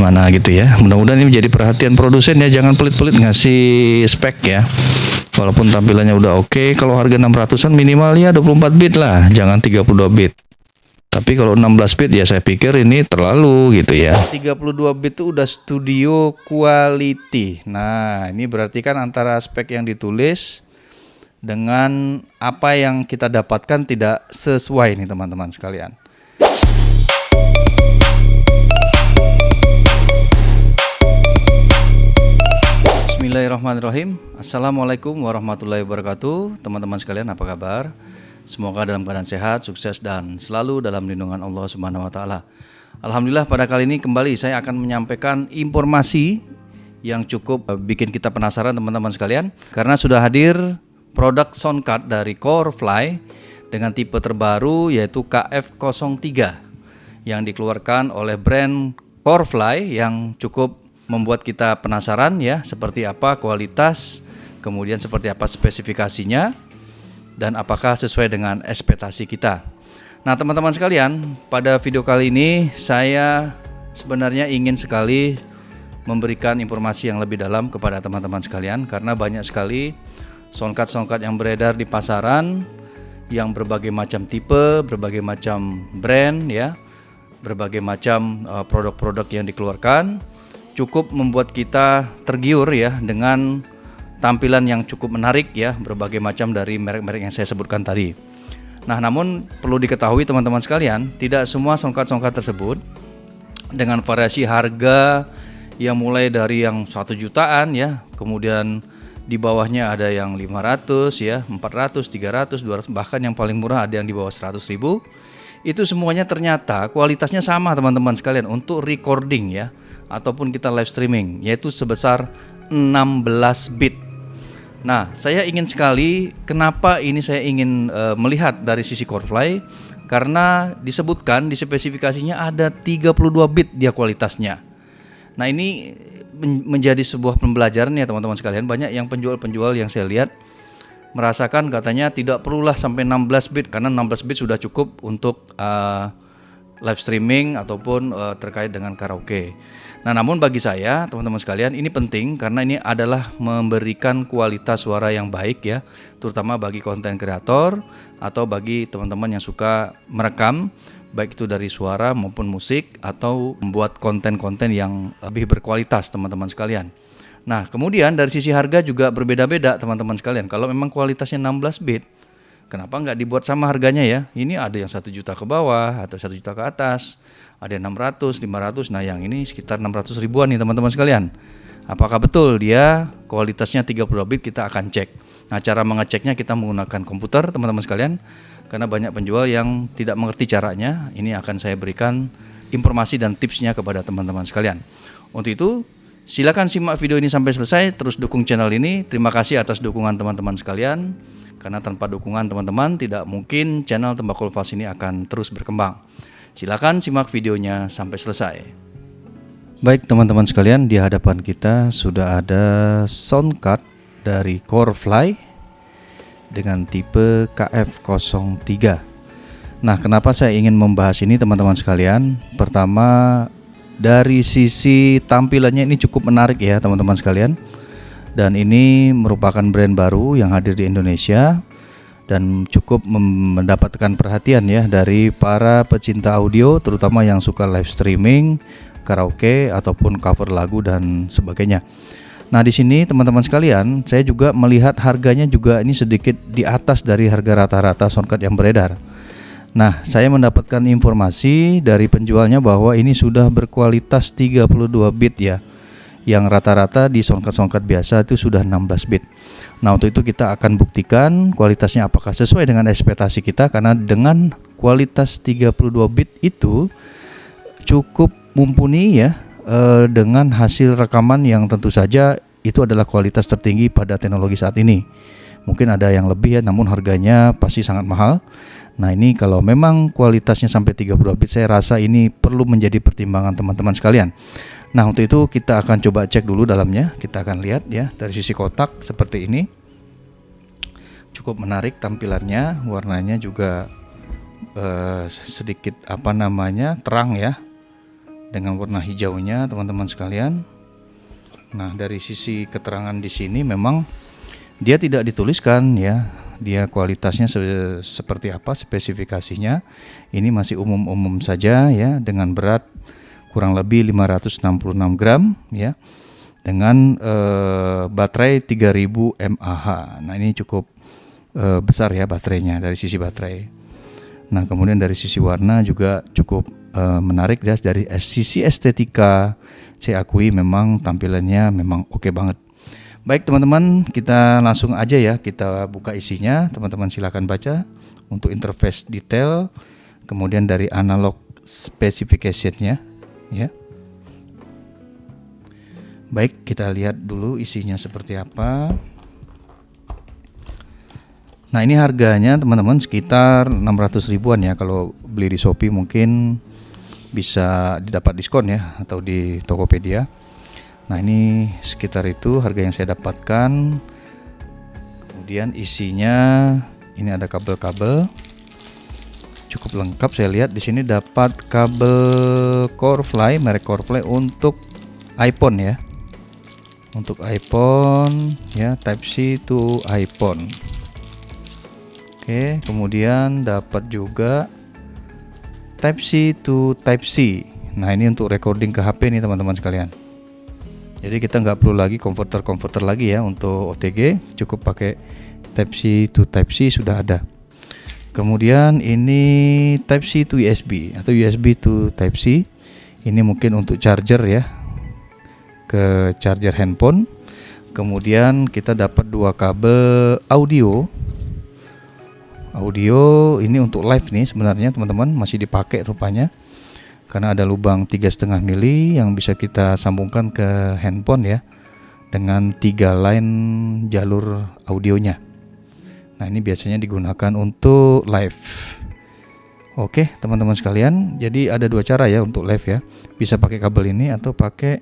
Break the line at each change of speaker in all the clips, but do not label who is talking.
gimana gitu ya. Mudah-mudahan ini menjadi perhatian produsen ya, jangan pelit-pelit ngasih spek ya. Walaupun tampilannya udah oke, kalau harga 600-an minimal ya 24 bit lah, jangan 32 bit. Tapi kalau 16 bit ya saya pikir ini terlalu gitu ya. 32 bit itu udah studio quality. Nah, ini berarti kan antara spek yang ditulis dengan apa yang kita dapatkan tidak sesuai nih teman-teman sekalian. Bismillahirrahmanirrahim. Assalamualaikum warahmatullahi wabarakatuh. Teman-teman sekalian, apa kabar? Semoga dalam keadaan sehat, sukses, dan selalu dalam lindungan Allah Subhanahu wa Ta'ala. Alhamdulillah, pada kali ini kembali saya akan menyampaikan informasi yang cukup bikin kita penasaran teman-teman sekalian, karena sudah hadir produk soundcard dari Corefly dengan tipe terbaru yaitu KF03 yang dikeluarkan oleh brand Corefly, yang cukup membuat kita penasaran ya, seperti apa kualitas, kemudian seperti apa spesifikasinya, dan apakah sesuai dengan ekspektasi kita. Nah teman-teman sekalian, pada video kali ini saya sebenarnya ingin sekali memberikan informasi yang lebih dalam kepada teman-teman sekalian, karena banyak sekali soundcard yang beredar di pasaran yang berbagai macam tipe, berbagai macam brand ya, berbagai macam produk-produk yang dikeluarkan, cukup membuat kita tergiur ya dengan tampilan yang cukup menarik ya, berbagai macam dari merek-merek yang saya sebutkan tadi. Nah, namun perlu diketahui teman-teman sekalian, tidak semua soundcard tersebut dengan variasi harga yang mulai dari yang 1 jutaan ya, kemudian di bawahnya ada yang 500 ya, 400, 300, 200, bahkan yang paling murah ada yang di bawah 100 ribu. Itu semuanya ternyata kualitasnya sama teman-teman sekalian untuk recording ya, ataupun kita live streaming, yaitu sebesar 16 bit. Nah, saya ingin sekali, kenapa ini saya ingin melihat dari sisi Corefly, karena disebutkan di spesifikasinya ada 32 bit dia kualitasnya. Nah, ini menjadi sebuah pembelajaran ya teman-teman sekalian. Banyak yang penjual-penjual yang saya lihat merasakan katanya tidak perlulah sampai 16 bit, karena 16 bit sudah cukup untuk live streaming ataupun terkait dengan karaoke. Nah, namun bagi saya teman-teman sekalian, ini penting karena ini adalah memberikan kualitas suara yang baik ya, terutama bagi konten kreator atau bagi teman-teman yang suka merekam, baik itu dari suara maupun musik, atau membuat konten-konten yang lebih berkualitas teman-teman sekalian. Nah, kemudian dari sisi harga juga berbeda-beda teman-teman sekalian. Kalau memang kualitasnya 16 bit, kenapa nggak dibuat sama harganya ya? Ini ada yang 1 juta ke bawah atau 1 juta ke atas, ada yang 600, 500, nah yang ini sekitar 600 ribuan nih teman-teman sekalian. Apakah betul dia kualitasnya 32 bit? Kita akan cek. Nah, cara mengeceknya kita menggunakan komputer teman-teman sekalian, karena banyak penjual yang tidak mengerti caranya. Ini akan saya berikan informasi dan tipsnya kepada teman-teman sekalian. Untuk itu, silakan simak video ini sampai selesai, terus dukung channel ini. Terima kasih atas dukungan teman-teman sekalian, karena tanpa dukungan teman-teman tidak mungkin channel Tembakau Lepas ini akan terus berkembang. Silakan simak videonya sampai selesai. Baik teman-teman sekalian, di hadapan kita sudah ada soundcard dari Corefly dengan tipe KF03. Nah, kenapa saya ingin membahas ini teman-teman sekalian? Pertama, dari sisi tampilannya ini cukup menarik ya teman-teman sekalian. Dan ini merupakan brand baru yang hadir di Indonesia dan cukup mendapatkan perhatian ya dari para pecinta audio, terutama yang suka live streaming, karaoke ataupun cover lagu dan sebagainya. Nah, di sini teman-teman sekalian, saya juga melihat harganya juga ini sedikit di atas dari harga rata-rata soundcard yang beredar. Nah, saya mendapatkan informasi dari penjualnya bahwa ini sudah berkualitas 32 bit ya, yang rata-rata di soundcard biasa itu sudah 16 bit. Nah, untuk itu kita akan buktikan kualitasnya apakah sesuai dengan ekspektasi kita, karena dengan kualitas 32 bit itu cukup mumpuni ya, dengan hasil rekaman yang tentu saja itu adalah kualitas tertinggi pada teknologi saat ini. Mungkin ada yang lebih ya, namun harganya pasti sangat mahal. Nah, ini kalau memang kualitasnya sampai 32 bit, saya rasa ini perlu menjadi pertimbangan teman-teman sekalian. Nah, untuk itu kita akan coba cek dulu dalamnya. Kita akan lihat ya dari sisi kotak seperti ini. Cukup menarik tampilannya, warnanya juga sedikit terang ya. dengan warna hijaunya teman-teman sekalian. Nah, dari sisi keterangan di sini memang dia tidak dituliskan ya, dia kualitasnya seperti apa, spesifikasinya. Ini masih umum-umum saja ya, dengan berat kurang lebih 566 gram ya, dengan baterai 3000 mAh. Nah, ini cukup besar ya baterainya dari sisi baterai. Nah, kemudian dari sisi warna juga cukup menarik ya. Dari sisi estetika saya akui memang tampilannya memang oke banget. Baik teman-teman, kita langsung aja ya, kita buka isinya. Teman-teman silakan baca untuk interface detail, kemudian dari analog specification-nya ya. Baik, kita lihat dulu isinya seperti apa. Nah, ini harganya teman-teman sekitar 600 ribuan ya. Kalau beli di Shopee mungkin bisa didapat diskon ya, atau di Tokopedia. Nah, ini sekitar itu harga yang saya dapatkan. Kemudian isinya ini ada kabel-kabel cukup lengkap. Saya lihat di sini dapat kabel Corefly, merek Corefly untuk iPhone ya. Untuk iPhone ya, Type C to iPhone. Oke, kemudian dapat juga Type C to Type C. Nah, ini untuk recording ke HP nih teman-teman sekalian. Jadi kita nggak perlu lagi konverter lagi ya untuk OTG, cukup pakai Type C to Type C sudah ada. Kemudian ini Type C to USB atau USB to Type C. Ini mungkin untuk charger ya, ke charger handphone. Kemudian kita dapat dua kabel audio ini untuk live nih sebenarnya teman-teman, masih dipakai rupanya karena ada lubang 3,5 mili yang bisa kita sambungkan ke handphone ya, dengan 3 line jalur audionya. Nah, ini biasanya digunakan untuk live. Oke teman-teman sekalian, jadi ada dua cara ya untuk live ya, bisa pakai kabel ini atau pakai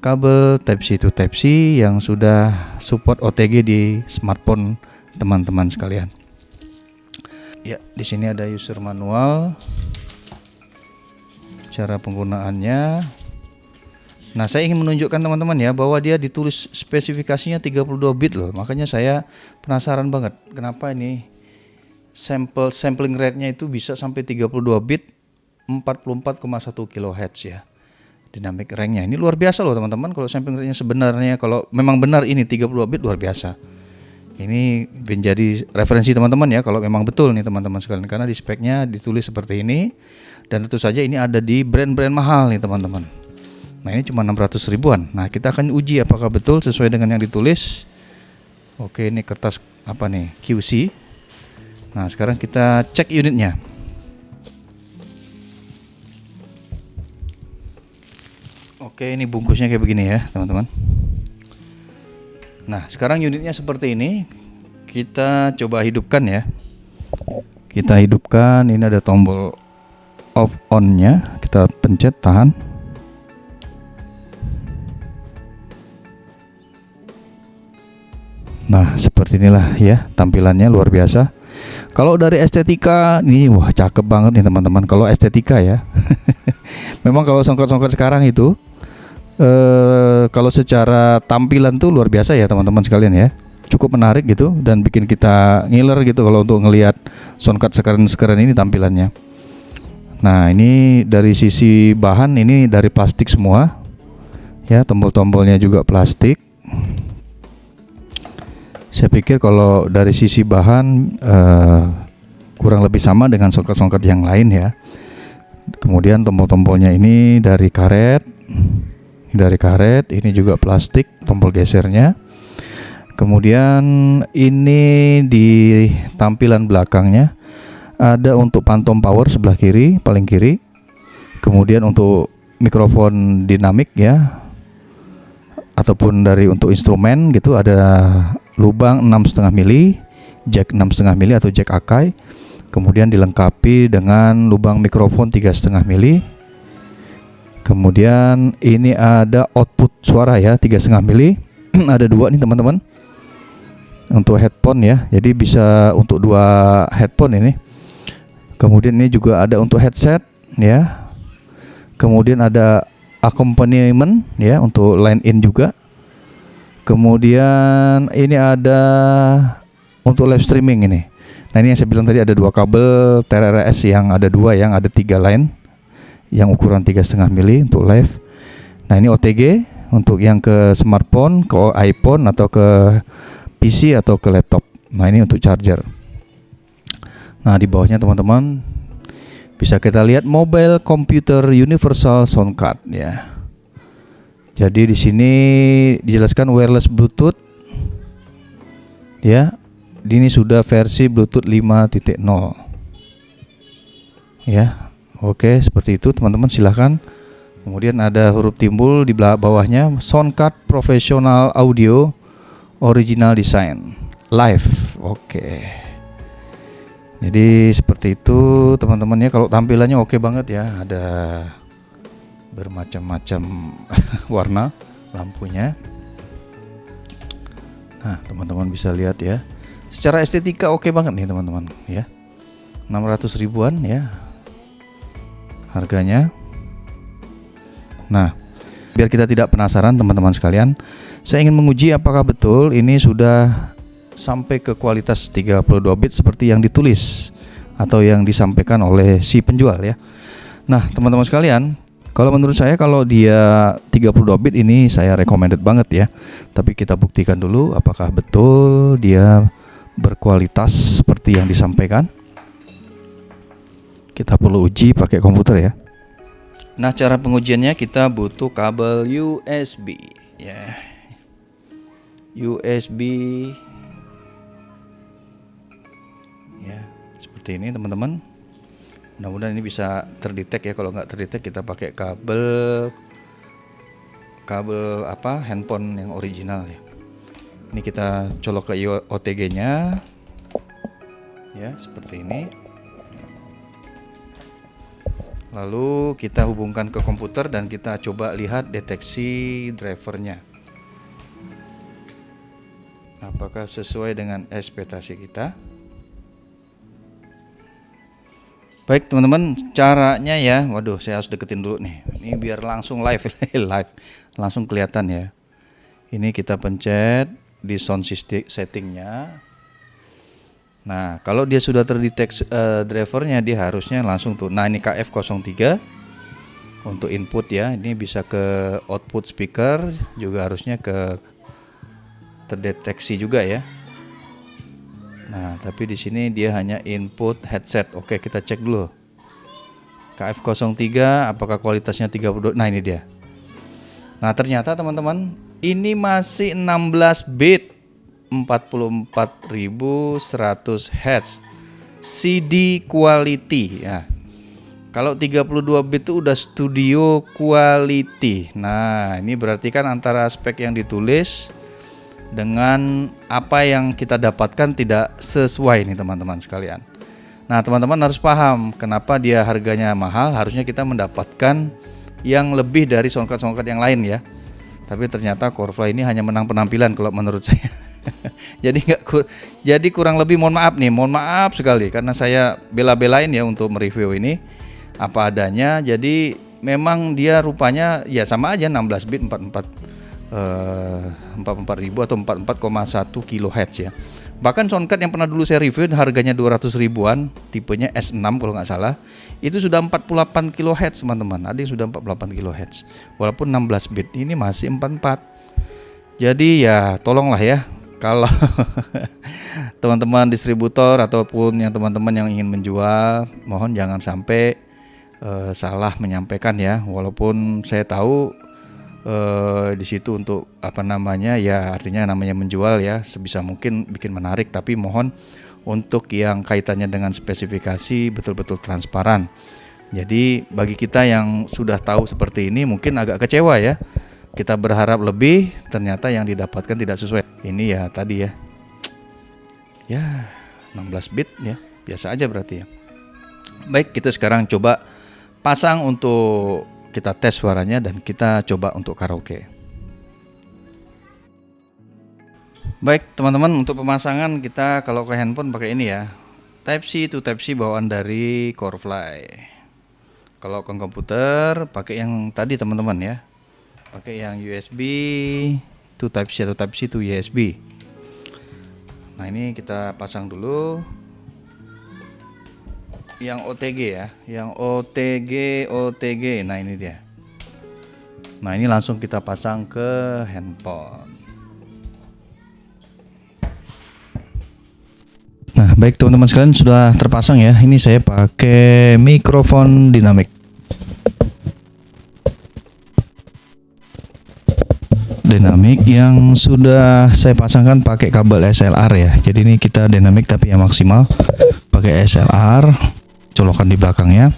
kabel Type C to Type C yang sudah support OTG di smartphone teman-teman sekalian. Ya, di sini ada user manual, cara penggunaannya. Nah, saya ingin menunjukkan teman-teman ya bahwa dia ditulis spesifikasinya 32 bit loh. Makanya saya penasaran banget kenapa ini sampling rate-nya itu bisa sampai 32 bit 44,1 kHz ya. Dynamic range-nya ini luar biasa loh teman-teman. Kalau sampling rate-nya sebenarnya kalau memang benar ini 32 bit luar biasa. Ini menjadi referensi teman-teman ya kalau memang betul nih teman-teman sekalian, karena di speknya ditulis seperti ini, dan tentu saja ini ada di brand-brand mahal nih teman-teman. Nah, ini cuma 600 ribuan. Nah, kita akan uji apakah betul sesuai dengan yang ditulis. Oke, ini kertas apa nih, QC. Nah, sekarang kita cek unitnya. Oke, ini bungkusnya kayak begini ya teman-teman. Nah, sekarang unitnya seperti ini. Kita coba hidupkan ya. Kita hidupkan, ini ada tombol off on-nya. Kita pencet, tahan. Nah, seperti inilah ya tampilannya, luar biasa. Kalau dari estetika ini wah cakep banget nih teman-teman. Kalau estetika ya. Memang kalau songket-songket sekarang itu kalau secara tampilan tuh luar biasa ya teman-teman sekalian ya, cukup menarik gitu dan bikin kita ngiler gitu kalau untuk ngelihat soundcard sekeren ini tampilannya. Nah, ini dari sisi bahan ini dari plastik semua ya, tombol-tombolnya juga plastik. Saya pikir kalau dari sisi bahan kurang lebih sama dengan soundcard yang lain ya. Kemudian tombol-tombolnya ini dari karet. Ini juga plastik tombol gesernya. Kemudian ini di tampilan belakangnya ada untuk phantom power sebelah kiri, paling kiri. Kemudian untuk mikrofon dinamik ya, ataupun dari untuk instrumen gitu, ada lubang 6,5 mili, jack 6,5 mili atau jack Akai. Kemudian dilengkapi dengan lubang mikrofon 3,5 mili. Kemudian ini ada output suara ya 3,5 mili. Ada dua nih teman-teman untuk headphone ya, jadi bisa untuk dua headphone ini. Kemudian ini juga ada untuk headset ya. Kemudian ada accompaniment ya untuk line in juga. Kemudian ini ada untuk live streaming ini. Nah ini yang saya bilang tadi ada 2 kabel TRRS yang ada 2, yang ada 3 line yang ukuran 3,5 mili untuk live. Nah ini OTG untuk yang ke smartphone, ke iPhone atau ke PC atau ke laptop. Nah ini untuk charger. Nah di bawahnya teman-teman bisa kita lihat Mobile Computer Universal Sound Card ya. Jadi di sini dijelaskan wireless Bluetooth ya. Ini sudah versi Bluetooth 5.0 ya. Oke, seperti itu teman-teman, silahkan. Kemudian ada huruf timbul di bawahnya, Sound Card Professional Audio Original Design Live. Oke. Jadi seperti itu teman-teman ya. Kalau tampilannya oke banget ya, ada bermacam-macam warna lampunya. Nah teman-teman bisa lihat ya, secara estetika oke banget nih teman-teman ya. 600 ribuan ya harganya. Nah biar kita tidak penasaran teman-teman sekalian, saya ingin menguji apakah betul ini sudah sampai ke kualitas 32 bit seperti yang ditulis atau yang disampaikan oleh si penjual ya. Nah teman-teman sekalian, kalau menurut saya kalau dia 32 bit ini saya recommended banget ya. Tapi kita buktikan dulu apakah betul dia berkualitas seperti yang disampaikan. Kita perlu uji pakai komputer ya. Nah cara pengujiannya kita butuh kabel USB ya. USB ya, seperti ini teman-teman. Mudah-mudahan ini bisa terdetek ya. Kalau nggak terdetek kita pakai kabel handphone yang original ya. Ini kita colok ke OTG-nya ya, seperti ini. Lalu kita hubungkan ke komputer dan kita coba lihat deteksi drivernya, apakah sesuai dengan ekspektasi kita. Baik teman-teman, caranya ya, waduh saya harus deketin dulu nih, ini biar langsung live langsung kelihatan ya. Ini kita pencet di sound settingnya. Nah kalau dia sudah terdeteksi drivernya, dia harusnya langsung tuh. Nah ini KF03 untuk input ya, ini bisa ke output speaker, juga harusnya ke terdeteksi juga ya. Nah, tapi di sini dia hanya input headset. Oke, kita cek dulu. KF03 apakah kualitasnya 32? Nah, ini dia. Nah, ternyata teman-teman, ini masih 16 bit 44.100 Hz CD quality ya. Kalau 32 bit itu udah studio quality. Nah, ini berarti kan antara spek yang ditulis dengan apa yang kita dapatkan tidak sesuai nih teman-teman sekalian. Nah teman-teman harus paham kenapa dia harganya mahal. Harusnya kita mendapatkan yang lebih dari soundcard yang lain ya. Tapi ternyata Corefly ini hanya menang penampilan kalau menurut saya. Jadi kurang lebih mohon maaf sekali karena saya bela-belain ya untuk mereview ini apa adanya. Jadi memang dia rupanya ya sama aja 16 bit 44.000 atau 44,1 kHz ya. Bahkan soundcard yang pernah dulu saya review harganya 200 ribuan, tipenya S6 kalau nggak salah, itu sudah 48 kHz teman-teman. Ada yang sudah 48 kHz walaupun 16 bit, ini masih 44. Jadi ya tolonglah ya, kalau teman-teman distributor ataupun yang teman-teman yang ingin menjual, mohon jangan sampai salah menyampaikan ya. Walaupun saya tahu di situ untuk ya artinya namanya menjual ya, sebisa mungkin bikin menarik, tapi mohon untuk yang kaitannya dengan spesifikasi betul-betul transparan. Jadi bagi kita yang sudah tahu seperti ini mungkin agak kecewa ya, kita berharap lebih ternyata yang didapatkan tidak sesuai. Ini ya tadi ya 16 bit ya, biasa aja berarti ya. Baik, kita sekarang coba pasang untuk kita tes suaranya dan kita coba untuk karaoke. Baik teman-teman, untuk pemasangan kita kalau ke handphone pakai ini ya, Type C to Type C bawaan dari Corefly. Kalau komputer pakai yang tadi teman-teman ya. Pakai yang USB to Type C atau Type C to USB. Nah, ini kita pasang dulu yang OTG ya, yang OTG. Nah, ini dia. Nah, ini langsung kita pasang ke handphone. Nah, baik teman-teman sekalian, sudah terpasang ya. Ini saya pakai mikrofon dinamik. Yang sudah saya pasangkan pakai kabel SLR ya. Jadi ini kita dinamik tapi yang maksimal pakai SLR, colokan di belakangnya.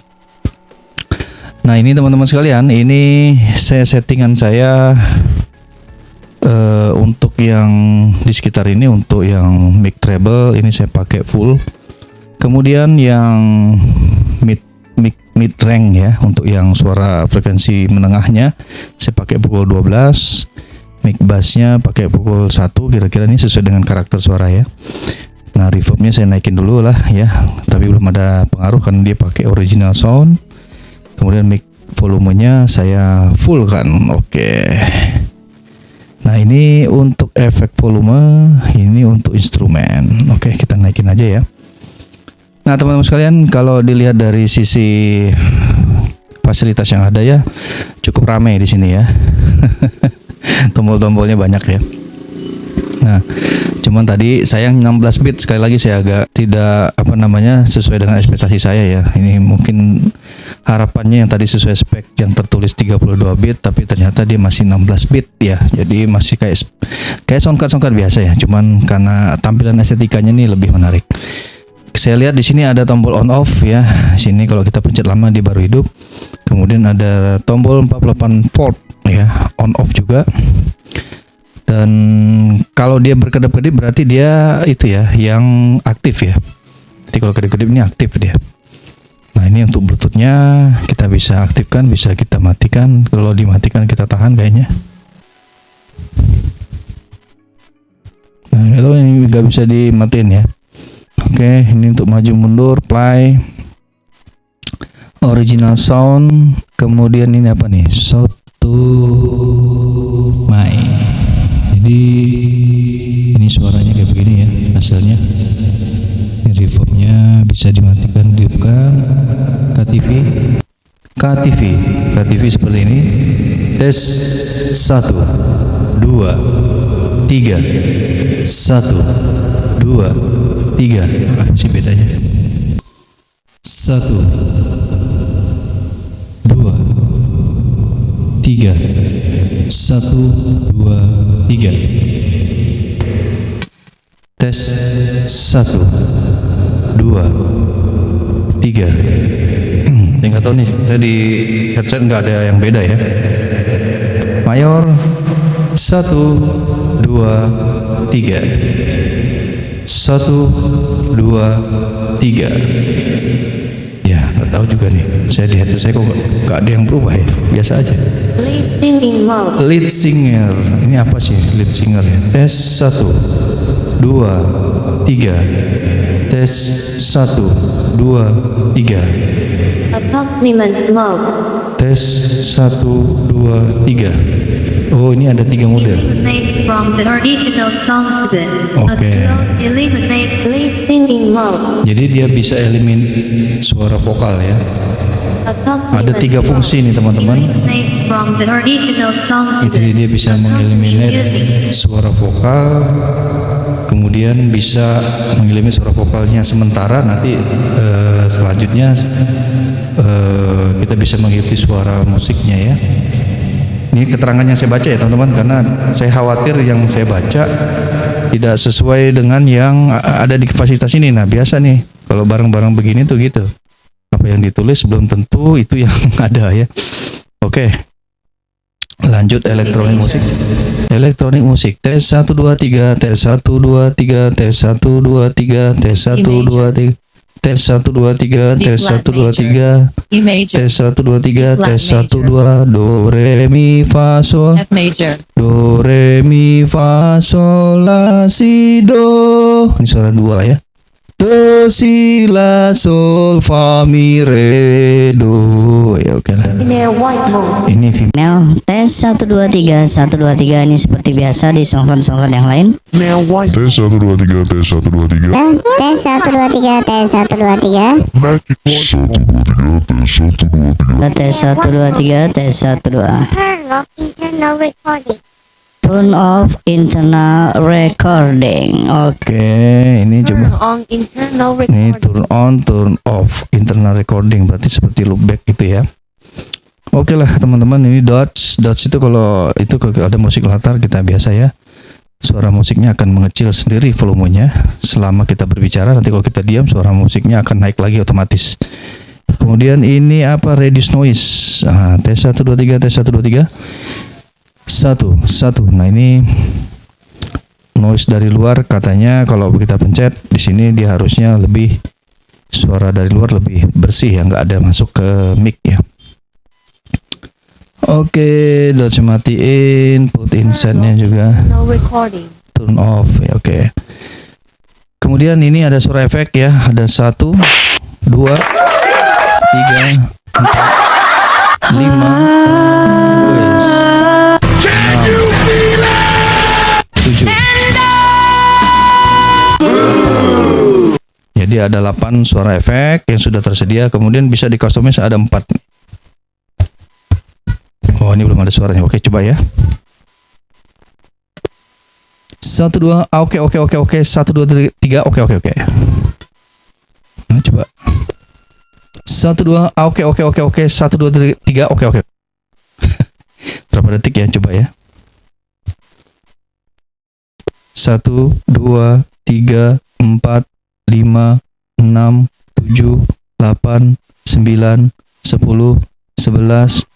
Nah, ini teman-teman sekalian, ini settingan saya untuk yang di sekitar ini, untuk yang mic treble ini saya pakai full. Kemudian yang mid range ya, untuk yang suara frekuensi menengahnya saya pakai pukul 12. Mic bassnya pakai pukul 1, kira-kira ini sesuai dengan karakter suara ya. Nah, reverbnya saya naikin dulu lah ya, tapi belum ada pengaruh karena dia pakai original sound. Kemudian mic volumenya saya full kan. Oke. Nah, ini untuk efek volume, ini untuk instrumen. Oke, kita naikin aja ya. Nah, teman-teman sekalian, kalau dilihat dari sisi fasilitas yang ada ya, cukup ramai di sini ya. Tombol-tombolnya banyak ya. Nah, cuman tadi sayang 16 bit, sekali lagi saya agak tidak sesuai dengan ekspektasi saya ya. Ini mungkin harapannya yang tadi sesuai spek yang tertulis 32 bit, tapi ternyata dia masih 16 bit ya. Jadi masih kayak soundcard biasa ya. Cuman karena tampilan estetikanya ini lebih menarik. Saya lihat di sini ada tombol on off ya. Sini kalau kita pencet lama dia baru hidup. Kemudian ada tombol 48 volt ya, on off juga. Dan kalau dia berkedip-kedip berarti dia itu ya yang aktif ya. Jadi kalau kedip-kedip ini aktif dia. Nah, ini untuk Bluetoothnya kita bisa aktifkan, bisa kita matikan. Kalau dimatikan kita tahan kayaknya. Nah, itu ini nggak bisa dimatiin ya. Oke, ini untuk maju mundur, play, original sound. Kemudian ini apa nih? Main. Jadi ini suaranya kayak begini ya hasilnya. Ini reverbnya bisa dimatikan, dihidupkan. KTV seperti ini. Tes 1 2 3 1 2 3. Apa sih bedanya? 1 2 3 1 2 3. Tes 1 2 3. Saya nggak tahu nih, saya di headset nggak ada yang beda ya. Mayor 1 2 3 1 2 3. Ya, nggak tahu juga nih. Saya di headset saya kok nggak ada yang berubah ya, biasa aja. Lead singer. Ini apa sih lead singer ya? Tes 1 2 3. Tes 1 2 3.
Accompaniment mode.
Tes 1 2 3. Oh, ini ada 3 mode.
Eliminate from the original song to the
Oke.
eliminate lead singing mode.
Jadi dia bisa eliminate suara vokal ya. Ada 3 fungsi nih teman-teman.
Eliminate from the original song to
Jadi
the
dia bisa mengeliminate suara vokal, kemudian bisa mengeliminate suara vokalnya sementara. Nanti selanjutnya kita bisa mengikuti suara musiknya ya. Ini keterangan yang saya baca ya teman-teman, karena saya khawatir yang saya baca tidak sesuai dengan yang ada di fasilitas ini. Nah, biasa nih kalau barang-barang begini tuh gitu, apa yang ditulis belum tentu itu yang ada ya. Oke, lanjut elektronik musik. Tes 1 2 3. Tes 1 2 3. Tes 1 2 3. Tes 1 2 3. Tes 1 2 3. Tes 1 2 3. Tes 1 2 3. Tes 1 2. Do re mi fa sol.
F major.
Do re mi fa sol la si do. Ini suara 2 lah ya. do si la sol fa mi re do. Ya oke lah. Ini
Mel, tes 1 2 3 1 2 3 ini seperti biasa di songkon-songkon yang lain.
Tes 1 2 3 tes 1 2 3
Tes 1 2 3 tes 1 2 3
1 2 3 tes 1 2 3
Turn off internal recording.
Turn off internal recording. Oke.
oke, ini coba.
on internal
Ini turn on, turn off internal recording, berarti seperti loopback gitu ya. Oke lah teman-teman, ini dots itu kalau ada musik latar kita biasa ya. Suara musiknya akan mengecil sendiri volumenya selama kita berbicara. Nanti kalau kita diam, suara musiknya akan naik lagi otomatis. Kemudian ini apa? Reduce noise. Nah, tes 1 2 3 tes 1 2 3. 1. Nah, ini noise dari luar katanya kalau kita pencet di sini dia harusnya lebih suara dari luar lebih bersih ya, nggak ada masuk ke mic ya. Oke, dots matiin, put inside-nya juga.
recording.
Turn off ya, oke. Kemudian ini ada suara efek ya, ada 1 2 3 4 5 6 7 8 9 10 11 Jadi ada 8 suara efek yang sudah tersedia, kemudian bisa di customize ada 4. Oh, ini belum ada suaranya. Oke, coba ya. 1 2 oke 1 2 3 oke. Nah, coba 1 2 oke 1 2 3 oke. Berapa detik ya, coba ya. 1 2 3 4 5 6 7 8 9 10 11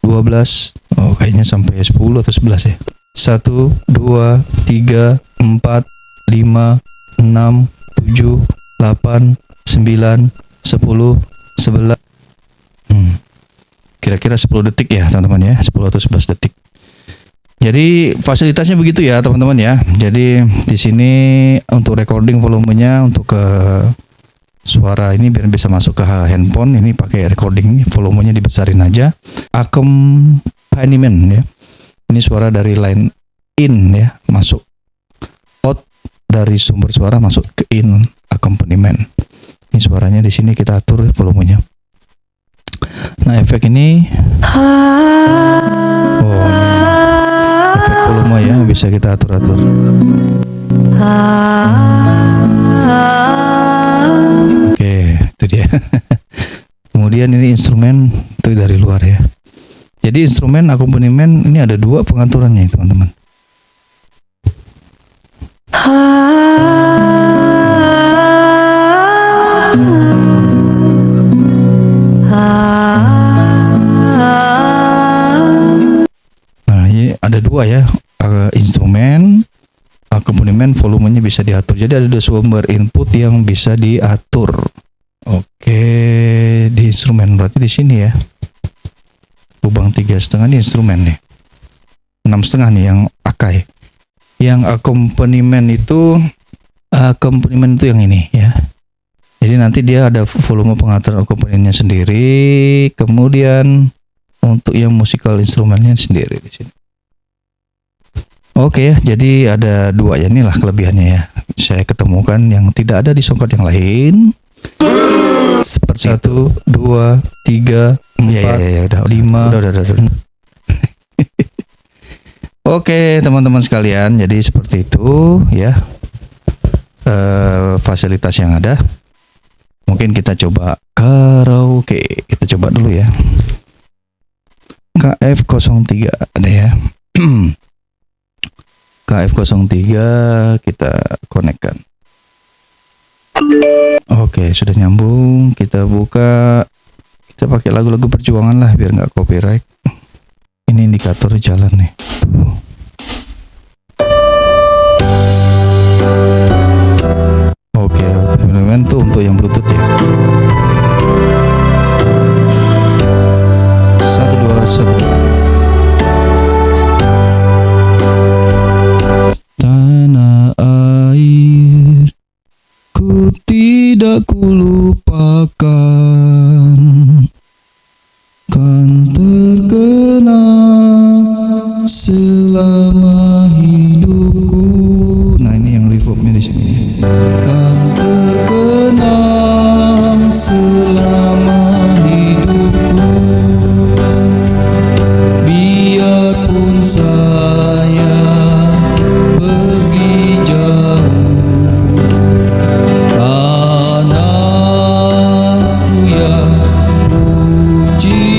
12. Oh, kayaknya sampai 10 atau 11 ya. 1 2 3 4 5 6 7 8 9 10 11. Kira-kira 10 detik ya teman-teman ya, 10 atau 11 detik. Jadi fasilitasnya begitu ya teman-teman ya. Jadi di sini untuk recording volumenya, untuk ke suara ini biar bisa masuk ke handphone, ini pakai recording, volumenya dibesarin aja. Accompaniment ya. Ini suara dari line in ya, masuk. Out dari sumber suara masuk ke in, accompaniment. Ini suaranya di sini kita atur volumenya. Nah, efek ini efek volume ya, bisa kita atur-atur. Oke, itu dia. Kemudian ini instrumen itu dari luar ya. Jadi instrumen akompanimen ini ada 2 pengaturannya teman-teman. Nah, ini ada 2 ya, instrumen akompanimen, volumenya bisa diatur. Jadi ada 2 sumber input yang bisa diatur. Oke, di instrumen berarti di sini ya. Lubang 3,5 ini instrumen nih. 6,5 nih yang akai. Yang akompanimen itu yang ini ya. Jadi nanti dia ada volume pengaturan akompanimennya sendiri, kemudian untuk yang musikal instrumennya sendiri di sini. Oke ya, jadi ada 2 ya, inilah kelebihannya ya. Saya ketemukan yang tidak ada di soundcard yang lain. Seperti 1 2 3 4 5 udah. Oke teman-teman sekalian, jadi seperti itu ya fasilitas yang ada. Mungkin kita coba karaoke, kita coba dulu ya. KF03 ada ya. KF03 kita konekkan. Oke, sudah nyambung. Kita buka. Kita pakai lagu-lagu perjuangan lah biar nggak copyright. Ini indikator jalan nih. Oke, kemudian tuh untuk yang Bluetooth ya. 1 2 1. Tanah air ku tidak kulupakan, kan terkenang selama hidupku. Nah, ini yang reverbnya di sini. Kan terkenang selama hidupku, biarpun saya pergi jauh, tanahku yang cintai,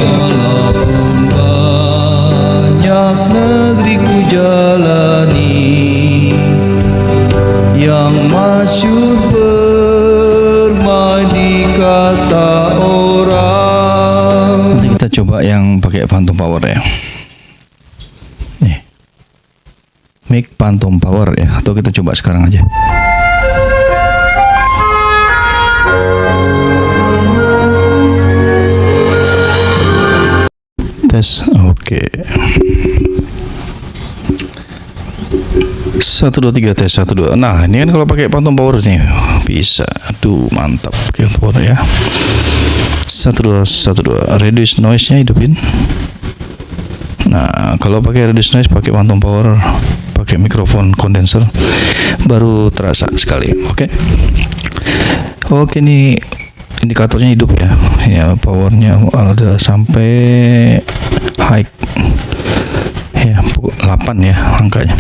walaupun banyak negeri ku jalani, yang masyhur bermain di kata orang. Nanti kita coba yang pakai phantom power ya. Nih, mic phantom power ya, atau kita coba sekarang aja. Tes, oke. 1 2 3 tes 1 2. Nah, ini kan kalau pakai phantom power nih bisa. Aduh, mantap pakai phantom power ya. 1 2 1 2. Reduce noise-nya hidupin. Nah, kalau pakai reduce noise pakai phantom power, pakai mikrofon kondenser baru terasa sekali. Oke. Oke, nih indikatornya hidup ya. Ya, powernya ada sampai high. Ya, 8 ya angkanya.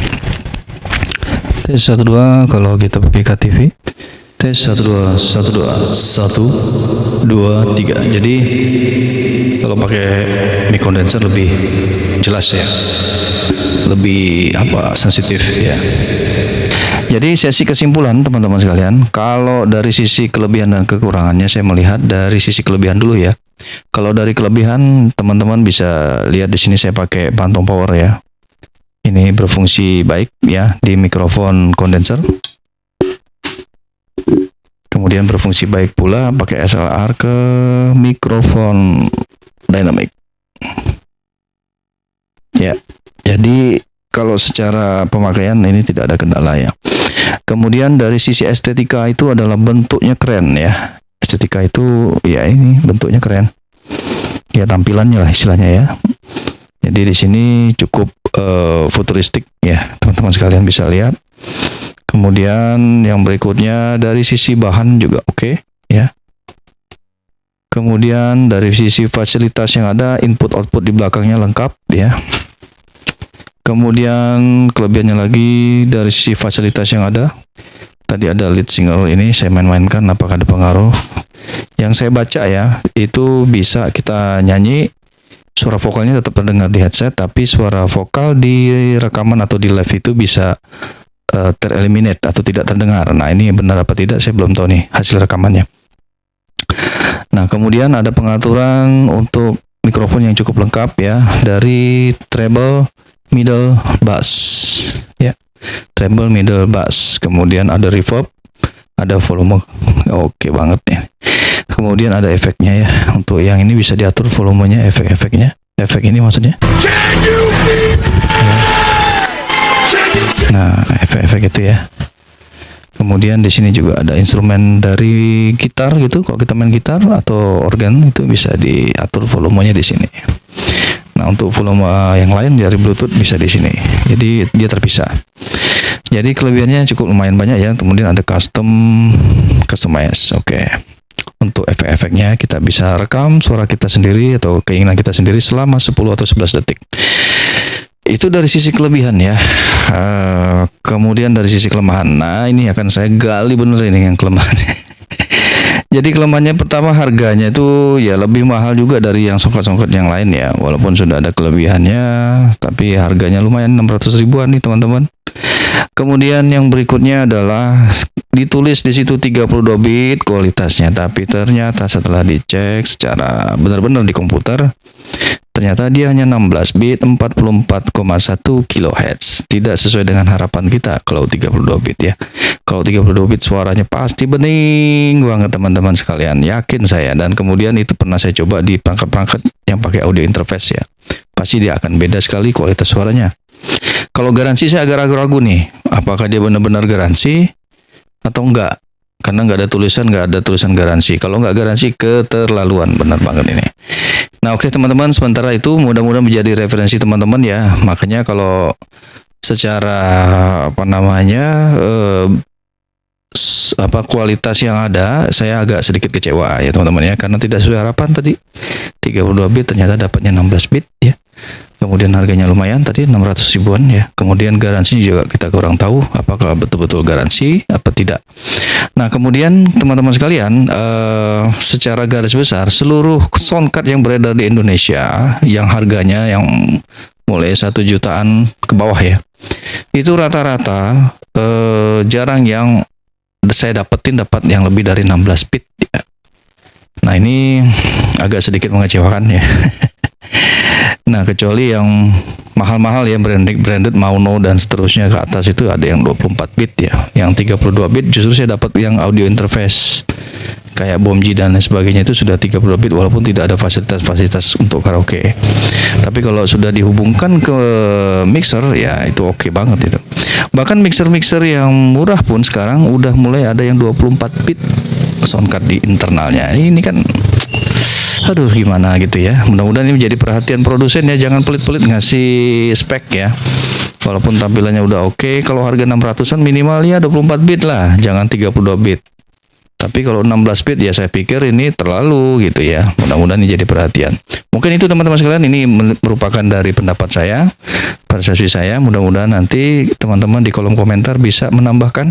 Tes 1 2 kalau kita pakai KTV. Tes 1 2 1 2 1 2 3. Jadi kalau pakai mic condenser lebih jelas ya. Lebih sensitif ya. Jadi sesi kesimpulan teman-teman sekalian, kalau dari sisi kelebihan dan kekurangannya saya melihat dari sisi kelebihan dulu ya. Kalau dari kelebihan teman-teman bisa lihat di sini saya pakai phantom power ya. Ini berfungsi baik ya di mikrofon kondenser. Kemudian berfungsi baik pula pakai SLR ke mikrofon dynamic. Ya, jadi kalau secara pemakaian ini tidak ada kendala ya. Kemudian dari sisi estetika itu adalah bentuknya keren ya. Estetika itu ya ini bentuknya keren. Ya tampilannya lah istilahnya ya. Jadi di sini cukup futuristik ya, teman-teman sekalian bisa lihat. Kemudian yang berikutnya dari sisi bahan juga oke ya. Kemudian dari sisi fasilitas yang ada, input output di belakangnya lengkap ya. Kemudian kelebihannya lagi dari sisi fasilitas yang ada. Tadi ada lead singer ini saya main-mainkan, apakah ada pengaruh? Yang saya baca ya, itu bisa kita nyanyi, suara vokalnya tetap terdengar di headset, tapi suara vokal di rekaman atau di live itu bisa tereliminate atau tidak terdengar. Nah, ini benar apa tidak saya belum tahu nih hasil rekamannya. Nah, kemudian ada pengaturan untuk mikrofon yang cukup lengkap ya, dari treble, middle, bass ya. Treble, middle, bass. Kemudian ada reverb, ada volume. Oke banget ya. Kemudian ada efeknya ya. Untuk yang ini bisa diatur volumenya, efek-efeknya. Efek ini maksudnya. Nah, efek-efek itu ya. Kemudian di sini juga ada instrumen dari gitar gitu. Kalau kita main gitar atau organ itu bisa diatur volumenya di sini. Nah, untuk volume yang lain dari Bluetooth bisa di sini. Jadi dia terpisah. Jadi kelebihannya cukup lumayan banyak ya. Kemudian ada customize. Oke. Untuk efek-efeknya kita bisa rekam suara kita sendiri atau keinginan kita sendiri selama 10 atau 11 detik. Itu dari sisi kelebihan ya. Kemudian dari sisi kelemahan. Nah, ini akan saya gali bener ini yang kelemahannya. Jadi kelemahannya pertama, harganya itu ya lebih mahal juga dari yang songket-songket yang lain ya. Walaupun sudah ada kelebihannya, tapi harganya lumayan 600 ribuan nih teman-teman. Kemudian yang berikutnya adalah ditulis di situ 32 bit kualitasnya, tapi ternyata setelah dicek secara benar-benar di komputer, ternyata dia hanya 16 bit 44,1 kHz. Tidak sesuai dengan harapan kita kalau 32 bit ya. Kalau 32 bit suaranya pasti bening banget teman-teman sekalian, yakin saya. Dan kemudian itu pernah saya coba di perangkat-perangkat yang pakai audio interface ya. Pasti dia akan beda sekali kualitas suaranya. Kalau garansi saya agak ragu-ragu nih, apakah dia benar-benar garansi atau enggak? Karena nggak ada tulisan garansi. Kalau nggak garansi, keterlaluan, benar banget ini. Nah, oke teman-teman, sementara itu mudah-mudahan menjadi referensi teman-teman ya. Makanya kalau secara kualitas yang ada, saya agak sedikit kecewa ya teman-teman ya, karena tidak sesuai harapan tadi. 32 bit ternyata dapatnya 16 bit ya. Kemudian harganya lumayan tadi 600 ribuan ya. Kemudian garansi juga kita kurang tahu apakah betul-betul garansi apa tidak. Nah, kemudian teman-teman sekalian, secara garis besar seluruh sound card yang beredar di Indonesia yang harganya yang mulai 1 jutaan ke bawah ya, itu rata-rata jarang yang saya dapat yang lebih dari 16 bit ya. Nah, ini agak sedikit mengecewakan ya. Nah, kecuali yang mahal-mahal ya, branded Mauno dan seterusnya ke atas itu ada yang 24 bit ya. Yang 32 bit justru saya dapat yang audio interface kayak Bomji dan sebagainya, itu sudah 32 bit walaupun tidak ada fasilitas untuk karaoke. Tapi kalau sudah dihubungkan ke mixer ya itu oke banget itu. Bahkan mixer-mixer yang murah pun sekarang udah mulai ada yang 24 bit sound card di internalnya. Ini kan aduh gimana gitu ya. Mudah-mudahan ini menjadi perhatian produsen ya, jangan pelit-pelit ngasih spek ya. Walaupun tampilannya udah oke, kalau harga 600-an minimal ya 24 bit lah, jangan 32 bit. Tapi kalau 16 bit ya saya pikir ini terlalu gitu ya. Mudah-mudahan ini jadi perhatian. Mungkin itu teman-teman sekalian, ini merupakan dari pendapat saya, persepsi saya. Mudah-mudahan nanti teman-teman di kolom komentar bisa menambahkan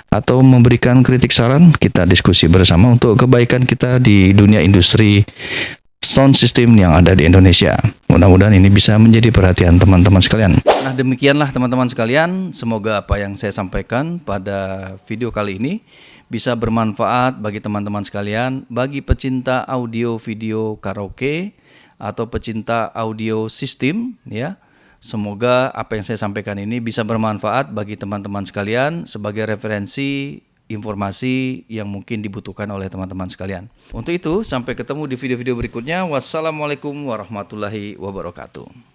atau memberikan kritik saran. Kita diskusi bersama untuk kebaikan kita di dunia industri sound system yang ada di Indonesia. Mudah-mudahan ini bisa menjadi perhatian teman-teman sekalian. Nah, demikianlah teman-teman sekalian. Semoga apa yang saya sampaikan pada video kali ini bisa bermanfaat bagi teman-teman sekalian, bagi pecinta audio video karaoke atau pecinta audio sistem ya. Semoga apa yang saya sampaikan ini bisa bermanfaat bagi teman-teman sekalian sebagai referensi informasi yang mungkin dibutuhkan oleh teman-teman sekalian. Untuk itu, sampai ketemu di video-video berikutnya. Wassalamualaikum warahmatullahi wabarakatuh.